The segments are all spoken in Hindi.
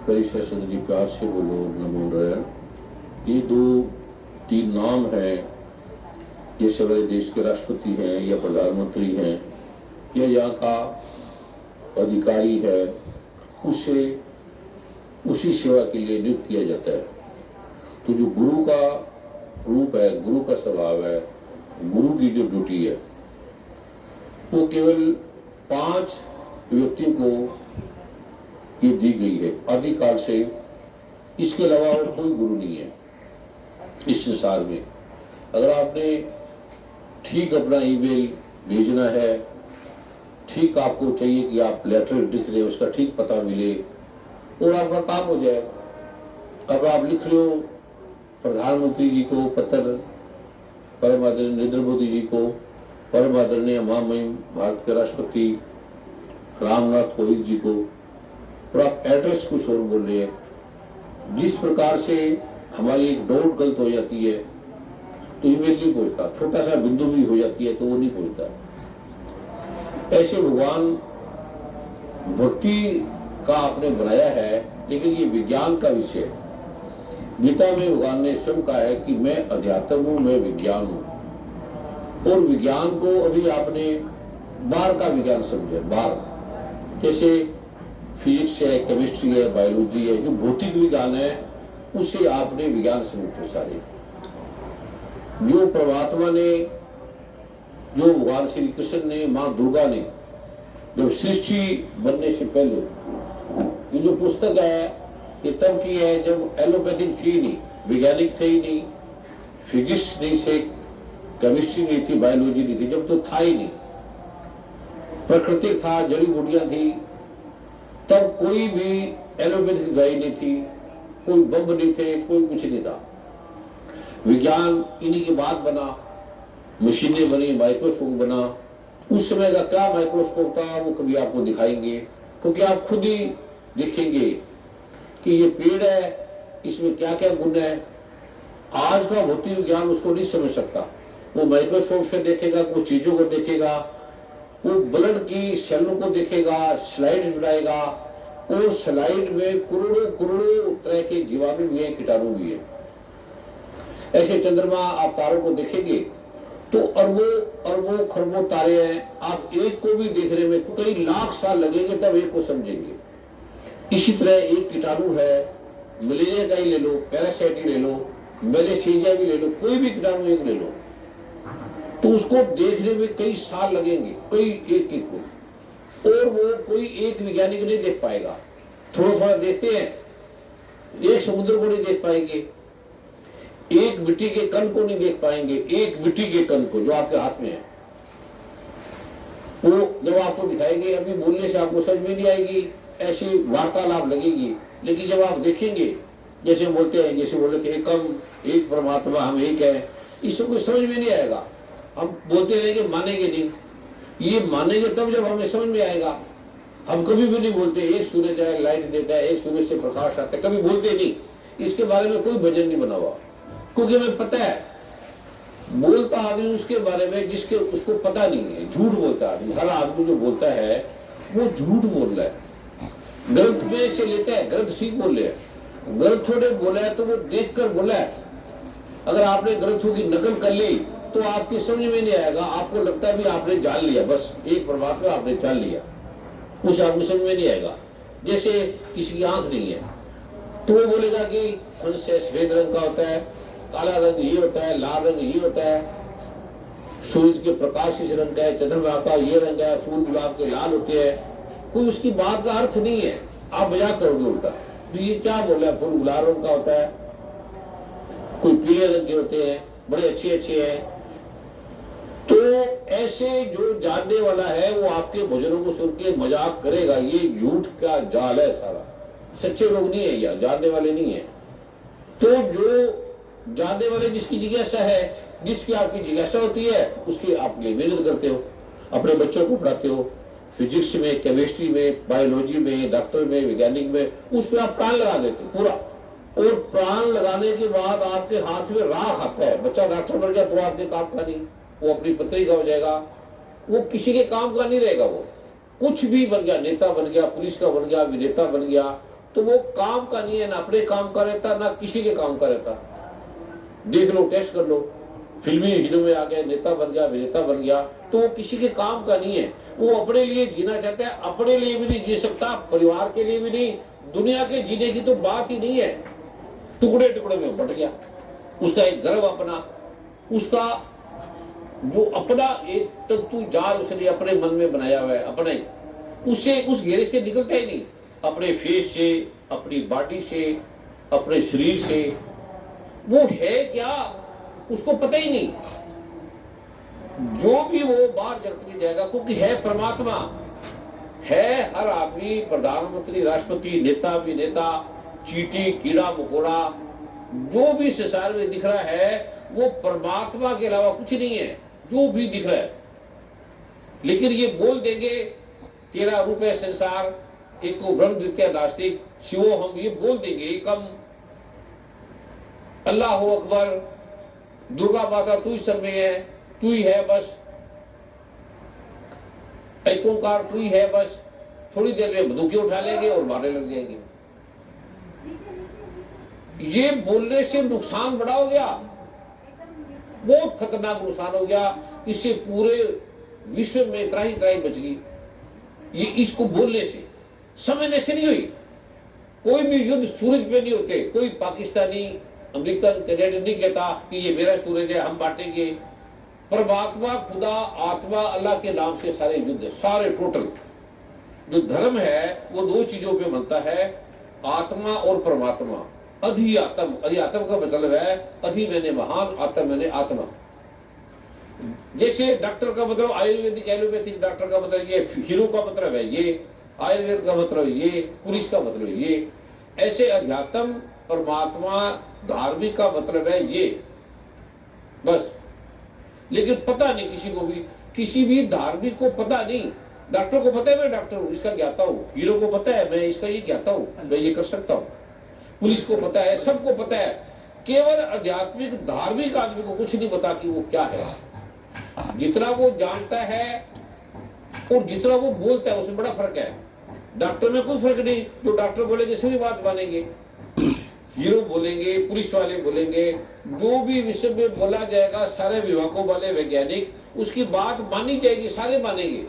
परिषद सदनी प्यार से बोलो नमो नारायण। ये दो तीन नाम हैं, जैसे हमारे देश के राष्ट्रपति हैं या प्रधानमंत्री हैं या यहाँ का अधिकारी है, उसे उसी सेवा के लिए नियुक्त किया जाता है। तो जो गुरु का रूप है, गुरु का स्वभाव है, गुरु की जो ड्यूटी है, वो केवल 5 व्यक्तियों को ये दी गई है आदिकाल से। इसके अलावा और कोई गुरु नहीं है इस संसार में। अगर आपने ठीक अपना ईमेल भेजना है, ठीक आपको चाहिए कि आप लेटर लिख रहे हो, उसका ठीक पता मिले और आपका काम हो जाए। अब आप लिख रहे हो प्रधानमंत्री जी को पत्र, परम आदरणीय नरेंद्र मोदी जी को, परम आदरणीय महामहिम भारत के राष्ट्रपति रामनाथ कोविंद जी को, और आप एड्रेस कुछ और बोल रहे हैं। जिस प्रकार से हमारी एक डॉट गलत हो जाती है तो ईमेल नहीं पहुंचता, छोटा सा बिंदु भी हो जाती है तो वो नहीं पहुंचता। ऐसे भगवान भक्ति का आपने बनाया है, लेकिन ये विज्ञान का विषय है। गीता में भगवान ने स्वयं कहा है कि मैं अध्यात्म हूं, मैं विज्ञान हूं। और विज्ञान को अभी आपने बाहर का विज्ञान समझे, बाहर जैसे फिजिक्स है, केमिस्ट्री है, बायोलॉजी है, जो भौतिक विज्ञान है उसे आपने विज्ञान समझते सारे। जो परमात्मा ने, जो भगवान श्री कृष्ण ने, माँ दुर्गा ने जब सृष्टि बनने से पहले, ये जो पुस्तक है ये तब की है जब एलोपैथिक थी नहीं, वैज्ञानिक थे ही नहीं, फिजिक्स नहीं से, केमिस्ट्री नहीं थी, बायोलॉजी नहीं थी, जब तो था ही नहीं, प्राकृतिक था, जड़ी बूटियां थी। तब कोई भी एलोपैथिक दवाई नहीं थी, कोई बम नहीं थे, कोई कुछ नहीं था। विज्ञान इन्हीं के बाद बना, मशीनें बनी, माइक्रोस्कोप बना। उस समय का क्या माइक्रोस्कोप था वो कभी आपको दिखाएंगे, क्योंकि आप खुद ही देखेंगे कि ये पेड़ है, इसमें क्या क्या गुण है। आज का भौतिक विज्ञान उसको नहीं समझ सकता। वो माइक्रोस्कोप से देखेगा, कुछ चीजों को देखेगा, वो ब्लड की सेलों को देखेगा, स्लाइड्स बनाएगा, और स्लाइड में करोड़ों करोड़ों तरह के जीवाणु भी है, कीटाणु भी है। ऐसे चंद्रमा आप तारों को देखेंगे तो अरबों अरबों खरबों तारे हैं। आप एक को भी देखने में कई लाख साल लगेंगे, तब एक को समझेंगे। इसी तरह एक कीटाणु है, मलेरिया का ही ले लो, पैरासाइट ही ले लो, मलेशिया भी ले लो, कोई भी कीटाणु एक ले लो, तो उसको देखने में कई साल लगेंगे, कई एक को, और वो कोई एक वैज्ञानिक नहीं देख पाएगा। थोड़ा थोड़ा देखते हैं, एक समुद्र को नहीं देख पाएंगे, एक मिट्टी के कण को नहीं देख पाएंगे, एक मिट्टी के कण को जो आपके हाथ में है, वो जब आपको दिखाएंगे, अभी बोलने से आपको समझ में नहीं आएगी, ऐसी वार्तालाप लगेगी। लेकिन जब आप देखेंगे, जैसे बोलते हैं, जैसे बोले थे एकम, एक परमात्मा, हम एक है, इसको समझ में नहीं आएगा। हम बोलते रहेंगे, मानेंगे नहीं। ये मानेंगे तब जब हमें समझ में आएगा। हम कभी भी नहीं बोलते एक सूरज है, लाइट देता है, एक सूरज से प्रकाश आता है, कभी बोलते नहीं। इसके बारे में कोई भजन नहीं बना हुआ, क्योंकि हमें पता है। बोलता आदमी उसके बारे में जिसके उसको पता नहीं है, झूठ बोलता आदमी। हर आदमी जो बोलता है वो झूठ बोल रहा है, ग्रंथ में से लेता है, ग्रंथ सीख बोले है। ग्रंथों ने बोला है तो वो देख कर बोला है। अगर आपने ग्रंथों की नकल कर ली तो आपके समझ में नहीं आएगा, आपको लगता है भी आपने जान लिया, बस एक परमात्मा आपने जान लिया, कुछ आपको समझ में नहीं आएगा। जैसे किसी की आंख नहीं है तो वो बोलेगा कि हंस सफेद रंग का होता है, काला रंग ये होता है, लाल रंग ये होता है, सूरज के प्रकाश इस रंग का है, चंद्रमा का ये रंग है, फूल गुलाब के लाल होते हैं। कोई उसकी बात का अर्थ नहीं है, आप मजाक करोगे उल्टा। तो ये क्या बोल रहा है, फूल गुलाब रंग का होता है, कोई पीले रंग के होते हैं, बड़े अच्छे अच्छे हैं। तो ऐसे जो जानने वाला है वो आपके भजनों को सुन के मजाक करेगा। ये झूठ का जाल है सारा, सच्चे लोग नहीं है, या जानने वाले नहीं है। तो जो जानने वाले, जिसकी जिज्ञासा है, जिसकी आपकी जिज्ञासा होती है, उसकी आप मेहनत करते हो, अपने बच्चों को पढ़ाते हो, फिजिक्स में, केमिस्ट्री में, बायोलॉजी में, डॉक्टर में, वैज्ञानिक में, उस पर आप प्राण लगा देते हो पूरा। और प्राण लगाने के बाद आपके हाथ में राख आता है। बच्चा डॉक्टर बन गया तो आपके काम का नहीं, वो अपनी पत्नी का हो जाएगा, वो किसी के काम का नहीं रहेगा। वो कुछ भी बन गया, नेता बन गया, पुलिस का बन गया, अभिनेता बन गया, तो वो काम का नहीं है, ना अपने काम का रहता ना किसी के काम का रहता। देख लो, टेस्ट कर लो, फिल्मी हीरो में आ गया, नेता बन गया, अभिनेता बन गया, तो वो किसी के काम का नहीं है। वो अपने लिए जीना चाहता है, अपने लिए भी नहीं जी सकता, परिवार के लिए भी नहीं, दुनिया के जीने की तो बात ही नहीं है। टुकड़े टुकड़े में बट गया। उसका एक गर्व अपना, उसका जो अपना एक तंतु जाल उसने अपने मन में बनाया हुआ है, अपने उससे उस घेरे से निकलता ही नहीं। अपने फेस से, अपनी बॉडी से, अपने शरीर से वो है क्या उसको पता ही नहीं। जो भी वो बाहर जगत में जाएगा, क्योंकि है परमात्मा, है हर आदमी, प्रधानमंत्री, राष्ट्रपति, नेता, अभिनेता, चींटी, कीड़ा मकोड़ा, जो भी संसार में दिख रहा है वो परमात्मा के अलावा कुछ नहीं है। जो भी दिख रहा है, लेकिन ये बोल देंगे तेरा रूप है संसार, एक को ब्रह्म द्वितीय नास्तिक, शिवो हम, ये बोल देंगे एकम, अल्लाह हो अकबर, दुर्गा माता तू ही सब में है, तू ही है बस, एक ओंकार तू ही है बस। थोड़ी देर में बंदूकें उठा लेंगे और मारने लग जाएंगे। ये बोलने से नुकसान बड़ा हो गया, बहुत खतरनाक नुकसान हो गया। इससे पूरे विश्व में त्राही त्राही बच गई। ये इसको बोलने से, समझने से नहीं हुई। कोई भी युद्ध सूरज पे नहीं होते। कोई पाकिस्तानी, अमेरिकन, कनाडियन नहीं कहता कि ये मेरा सूरज है, हम बांटेंगे। परमात्मा, खुदा, आत्मा, अल्लाह के नाम से सारे युद्ध, सारे टोटल जो धर्म है वो दो चीजों पे बनता है, आत्मा और परमात्मा। अधिआत्म, अधिआत्म का मतलब है अधि मैंने महान, आत्म मैंने आत्मा। जैसे डॉक्टर का मतलब आयुर्वेदिक, एलोपैथिक डॉक्टर का मतलब ये, हीरो का मतलब है ये, आयुर्वेद का मतलब ये, पुलिस का मतलब ये। ऐसे अध्यात्म, परमात्मा, धार्मिक का मतलब है ये, बस। लेकिन पता नहीं किसी को भी, किसी भी धार्मिक को पता नहीं। डॉक्टर को पता है मैं डॉक्टर हूँ, इसका ज्ञाता हूँ। हीरो को पता है मैं इसका ये ज्ञाता हूँ, मैं ये कर सकता हूँ। पुलिस को पता है, सबको पता है। केवल आध्यात्मिक धार्मिक आदमी को कुछ नहीं पता कि वो क्या है। जितना वो जानता है और जितना वो बोलता है उसमें बड़ा फर्क है। डॉक्टर में कोई फर्क नहीं, जो डॉक्टर बोलेंगे सभी बात मानेंगे, हीरो बोलेंगे, पुलिस वाले बोलेंगे, जो भी विश्व में बोला जाएगा, सारे विभागों वाले वैज्ञानिक, उसकी बात मानी जाएगी, सारे मानेंगे,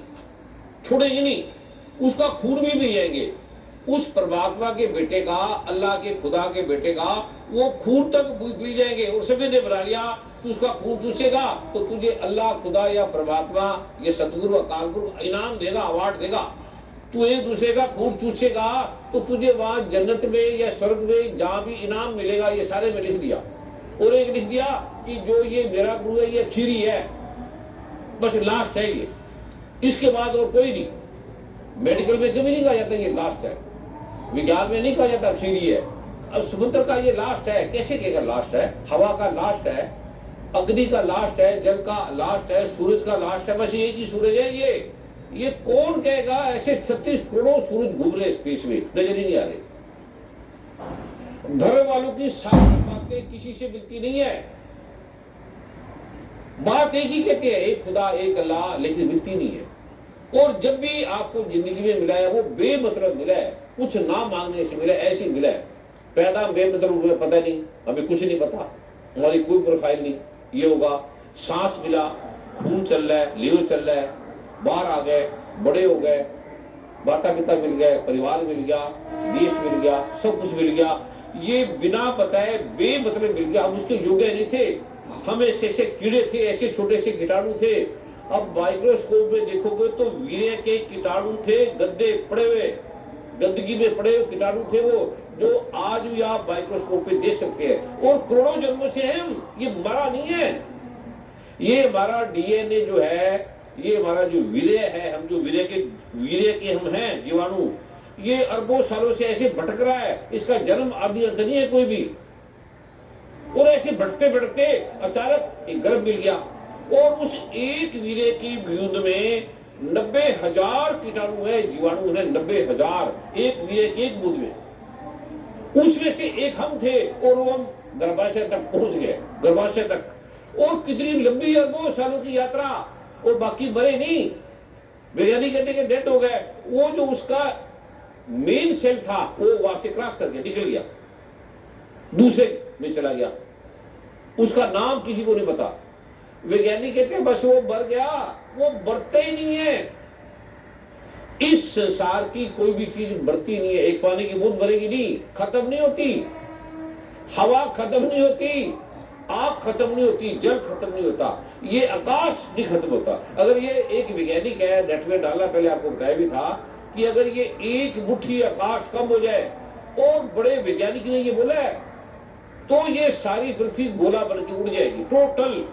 छोड़ेंगे नहीं, उसका खून भी पी जाएंगे। उस परमात्मा के बेटे का, अल्लाह के खुदा के बेटे का वो खून तक पी जाएंगे। और सभी ने बना लिया तू उसका खून चूसेगा तो तुझे अल्लाह, खुदा या परमात्मा या सतगुरु, अकाल गुरु इनाम देगा, अवार्ड देगा। तू एक दूसरे का खून चूसेगा तो तुझे वहां जन्नत में या स्वर्ग में जहां भी इनाम मिलेगा। ये सारे में लिख दिया। और एक लिख दिया कि जो ये मेरा गुरु है ये खीरी है, बस लास्ट है ये, इसके बाद और कोई नहीं। मेडिकल में कभी नहीं कहा जाता ये लास्ट है, विज्ञान में नहीं कहा जाता खीरी है। अब समुद्र का ये लास्ट है, कैसे कहेगा लास्ट है? हवा का लास्ट है, अग्नि का लास्ट है, जल का लास्ट है, सूरज का लास्ट है, बस एक ही सूरज है ये कौन कहेगा? ऐसे 36 करोड़ सूरज घूम रहे स्पेस में, नजर ही नहीं आ रहे। धर्म वालों की सारी बातें किसी से मिलती नहीं है। बात एक ही कहते हैं, एक खुदा, एक अल्लाह, लेकिन मिलती नहीं है। और जब भी आपको जिंदगी में मिला है वो बेमतलब मिला है, कुछ ना मांगने से मिला, ऐसे मिला है। पैदा बेमतलब हुए, पता नहीं, हमें कुछ नहीं पता, हमारी कोई प्रोफाइल नहीं। ये होगा, सांस मिला, खून चल रहा है, लीवर चल रहा है, बाहर आ गए, बड़े हो गए, माता पिता मिल गए, परिवार मिल गया, देश मिल गया, सब कुछ मिल गया। ये बिना बताए बेमतलब मिल गया। हम उसके योग्य नहीं थे, हम ऐसे कीड़े थे, ऐसे छोटे से कीटाणु थे। अब माइक्रोस्कोप में देखोगे तो वीर्य के कीटाणु थे, गद्दे पड़े हुए, गंदगी में पड़े हुए कीटाणु थे वो, जो आज भी आप माइक्रोस्कोप पे देख सकते हैं। और करोड़ों जन्मों से हैं हम, ये मरा नहीं है। ये हमारा डीएनए जो है, ये हमारा जो वीर्य है, हम जो वीर्य के हम हैं जीवाणु, ये अरबों सालों से ऐसे भटक रहा है। इसका जन्म आदि अंत नहीं है कोई भी। और ऐसे भटकते भटकते अचानक एक गर्भ मिल गया, और उस एक वीर्य की बूंद में 90,000 कीटाणु है, जीवाणु है, 90,000 एक वीर्य की एक बूंद में। उसमें से एक हम थे, और वो हम गर्भाशय तक पहुंच गए, गर्भाशय तक। और कितनी लंबी अरबों सालों की यात्रा, और बाकी मरे नहीं। वैज्ञानिक कहते कि डेड हो गए। वो जो उसका मेन सेल था वो वहां से क्रॉस करके निकल गया, दूसरे में चला गया, उसका नाम किसी को नहीं पता। वैज्ञानिक कहते हैं बस वो मर गया, वो बढ़ता ही नहीं है। इस संसार की कोई भी चीज बढ़ती नहीं है। एक पानी की बूंद भरेगी नहीं, खत्म नहीं होती, हवा खत्म नहीं होती, आग खत्म नहीं होती, जल खत्म नहीं होता, ये आकाश नहीं खत्म होता। अगर ये एक वैज्ञानिक है, नेट में डाला, पहले आपको बताया भी था कि अगर ये एक मुट्ठी आकाश कम हो जाए, और बड़े वैज्ञानिक ने ये बोला है, तो ये सारी पृथ्वी गोला बन के उड़ जाएगी, टोटल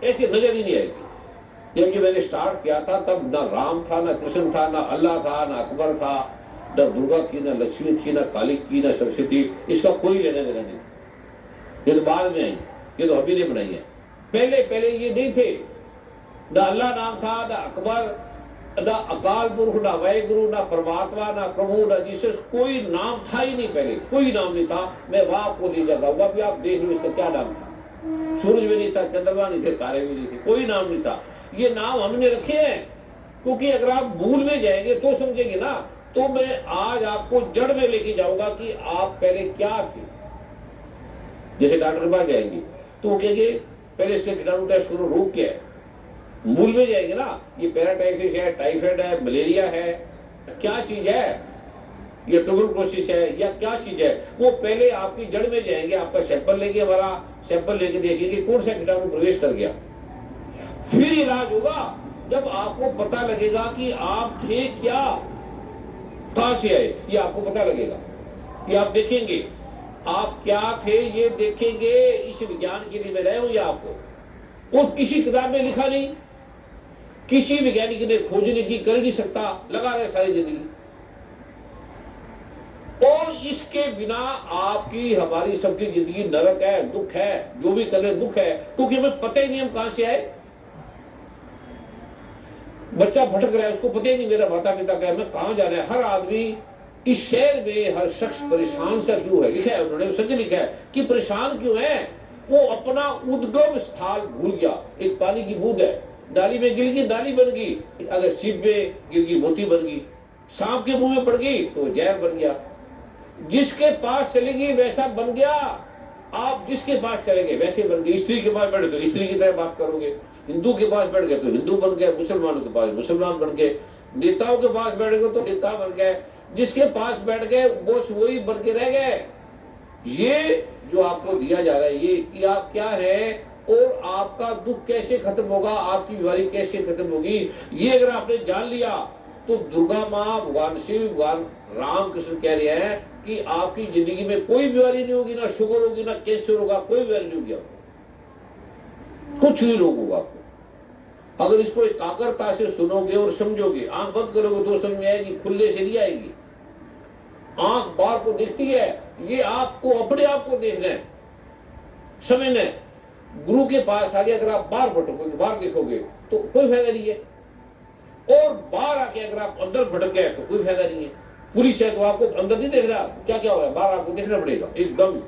ऐसी नजर ही नहीं आएगी। जब ये मैंने स्टार्ट किया था तब ना राम था, ना कृष्ण था, ना अल्लाह था, ना अकबर था, ना दुर्गा थी, ना लक्ष्मी थी, ना काली थी, ना सरस्वती, इसका कोई लेना देना नहीं। ये तो बाद में आई, ये तो अभी ने बनाई है। पहले पहले ये नहीं थे, ना अल्लाह नाम था, ना अकबर, ना अकाल पुरुष, ना वाहेगुरु, ना परमात्मा, ना प्रभु, ना जीसस, कोई नाम था ही नहीं। पहले कोई नाम नहीं था। मैं वहां आपको ले जाऊंगा, वह भी आप देख लो इसका क्या नाम था। सूरज भी नहीं था, चंद्रमा नहीं थे, तारे भी नहीं थे, कोई नाम नहीं था। ये नाम हमने रखे हैं क्योंकि अगर आप भूल में जाएंगे तो समझेंगे ना। तो मैं आज आपको जड़ में लेके जाऊंगा कि आप पहले क्या थे। जैसे डॉक्टर के पास जाएंगे तो वो कहेंगे पहले इसके कीटाणु टेस्ट करो, रोग क्या है। मूल में जाएंगे ना, ये पैराटाइफस है, टाइफाइड है, मलेरिया है, क्या चीज है, ये ट्यूबरकुलोसिस है या क्या चीज है। वो पहले आपकी जड़ में जाएंगे, आपका सैंपल लेंगे, हमारा सैंपल लेके देखेंगे कौन सा कीटाणु प्रवेश कर गया। फिर इलाज होगा जब आपको पता लगेगा कि आप थे क्या, कहां से आए, ये आपको पता लगेगा। ये आप देखेंगे आप क्या थे, ये देखेंगे। इस विज्ञान के लिए मैं लाया हूं ये आपको, और किसी किताब में लिखा नहीं, किसी वैज्ञानिक ने खोज नहीं की, कर नहीं सकता, लगा रहे सारी जिंदगी। और इसके बिना आपकी हमारी सबकी जिंदगी नरक है, दुख है, जो भी कर रहे दुख है, क्योंकि हमें पता ही नहीं हम कहां से आए। बच्चा भटक रहा है, उसको पता ही नहीं मेरा माता पिता का है, मैं कहां जा रहा है। हर आदमी इस शहर में हर शख्स परेशान सा क्यों है, लिखा है उन्होंने, सच लिखा है कि परेशान क्यों है। वो अपना उद्गम स्थल भूल गया। एक पानी की बूंद है, डाली में गिर गई, डाली बन गई, अगर सीप में गिर गई मोती बन गई, सांप के मुंह में पड़ गई तो जहर बन गया। जिसके पास चलेगी वैसा बन गया, आप जिसके पास चलेंगे वैसे बन गए। स्त्री के पास बैठे तो स्त्री की तरह बात करोगे, हिंदू के पास बैठ गए तो हिंदू बन गए, मुसलमानों के पास मुसलमान बन गए, नेताओं के पास बैठ गए तो नेता बन गए, जिसके पास बैठ गए बस वही बन के रह गए। ये जो आपको दिया जा रहा है ये कि आप क्या है और आपका दुख कैसे खत्म होगा, आपकी बीमारी कैसे खत्म होगी, ये अगर आपने जान लिया तो दुर्गा माँ, भगवान शिव, भगवान राम कृष्ण कह रहे हैं कि आपकी जिंदगी में कोई बीमारी नहीं होगी, ना शुगर होगी, ना कैंसर होगा, कोई बीमारी नहीं होगी आपको, कुछ ही रोग होगा आपको। अगर इसको एकाग्रता से सुनोगे और समझोगे, आंख बंद करोगे तो समझ में आएगी, खुलने से नहीं आएगी। आंख बाहर को देखती है, ये आपको अपने आप को देखना है, समझना है। गुरु के पास आगे अगर आप बाहर भटकोगे, बाहर देखोगे तो कोई फायदा नहीं है, और बाहर आके अगर आप अंदर भटक गए तो कोई फायदा नहीं है। पुलिस है तो आपको अंदर नहीं देख रहा क्या क्या हो रहा है, बाहर आपको देखना पड़ेगा। एकदम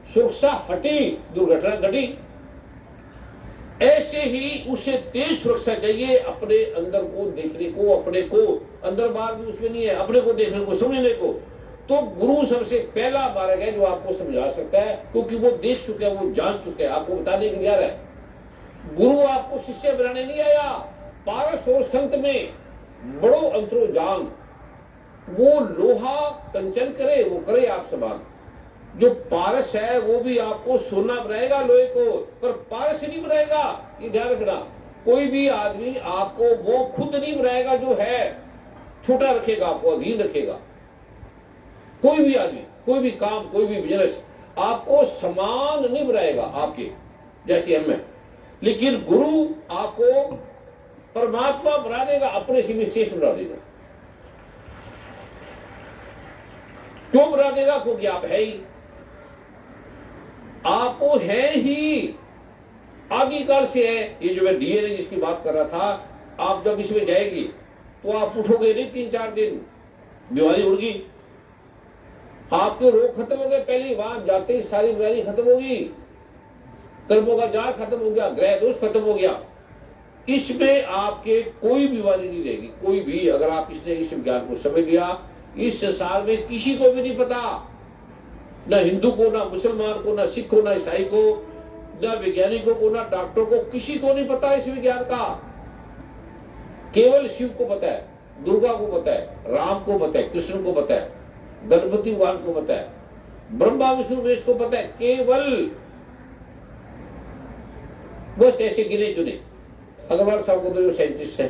सुरक्षा हटी, दुर्घटना घटी। ऐसे ही उसे तेज सुरक्षा चाहिए अपने अंदर को देखने को, अपने को अंदर बाहर भी उसमें नहीं है, अपने को देखने को, समझने को। तो गुरु सबसे पहला मार्ग है जो आपको समझा सकता है, क्योंकि वो देख चुका है, वो जान चुका है, आपको बताने के लिए आ रहा है। गुरु आपको शिष्य बनाने नहीं आया। पारस और संत में बड़ो अंतरो जान, वो लोहा कंचन करे, वो करे आप समान। जो पारस है वो भी आपको सोना बनाएगा लोहे को, पर पारस नहीं बनाएगा, ये ध्यान रखना। कोई भी आदमी आपको वो खुद नहीं बनाएगा, जो है छोटा रखेगा, आपको अधीन रखेगा। कोई भी आदमी, कोई भी काम, कोई भी बिजनेस आपको समान नहीं बनाएगा आपके जैसे हम हैं, लेकिन गुरु आपको परमात्मा बना देगा, अपने से भी श्रेष्ठ बना देगा। क्यों बना देगा? क्योंकि आप है ही, आपको है ही, आदिकाल से है। ये जो मैं डीएनए जिसकी बात कर रहा था, आप जब इसमें जाएगी तो आप उठोगे नहीं 3-4 दिन, बीमारी उड़ गई, आपके रोग खत्म हो गए। पहले वहां जाते ही सारी बीमारी खत्म होगी, कर्मों का जाल खत्म हो गया, ग्रह दोष खत्म हो गया। इसमें आपके कोई बीमारी नहीं रहेगी, कोई भी। अगर आप इसने इस विज्ञान को समझ लिया, इस संसार में किसी को भी नहीं पता, ना हिंदू को, ना मुसलमान को, ना सिख को, ना ईसाई को, ना वैज्ञानिकों को, ना डॉक्टरों को, किसी को नहीं पता इस विज्ञान का। केवल शिव को पता है, दुर्गा को पता है, राम को पता है, कृष्ण को पता है, गणपति भगवान को पता है, ब्रह्मा विष्णु महेश को पता है, केवल बस ऐसे गिने चुने। अग्रवाल साहब को तो जो साइंटिस्ट है,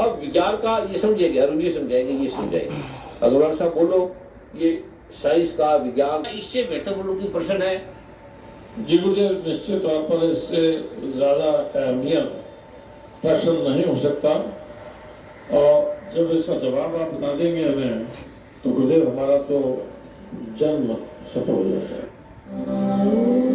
अब विज्ञान का ये समझेंगे, अरुण जी समझाएंगे, ये समझाएंगे। अग्रवाल साहब बोलो, ये साइंस का, विज्ञान इससे बेहतर बोलो की प्रश्न है। जी गुरुदेव, निश्चित तौर पर इससे ज्यादा अहमियत प्रश्न नहीं हो सकता, और जब इसका जवाब आप बता देंगे हमें तो गुरुदेव हमारा तो जन्म सफल हो जाएगा।